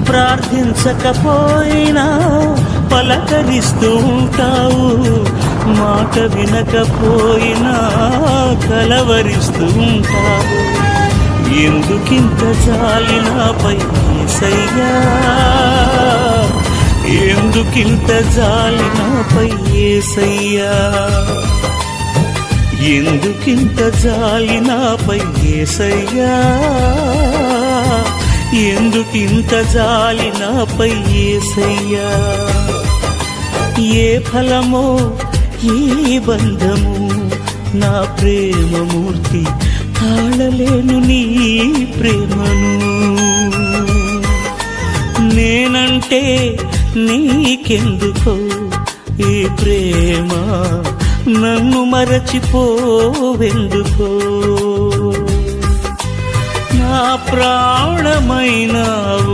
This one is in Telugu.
ప్రార్థించకపోయినా పలకరిస్తూ ఉంటావు, మాట వినకపోయినా కలవరిస్తూ ఉంటావు. ఎందుకింత జాలి నాపై యేసయ్యా, ఎందుకింత జాలి నాపై యేసయ్యా, ఎందుకింత జాలి నాపై యేసయ్యా, ఎందుకింత జాలి నాపై యేసయ్యా. ఏ ఫలమో ఈ బంధము, నా ప్రేమమూర్తి తాళలేను నీ ప్రేమను. నేనంటే నీకెందుకో ఈ ప్రేమ, నన్ను మరచిపోవెందుకో. నా ప్రాణమైనావు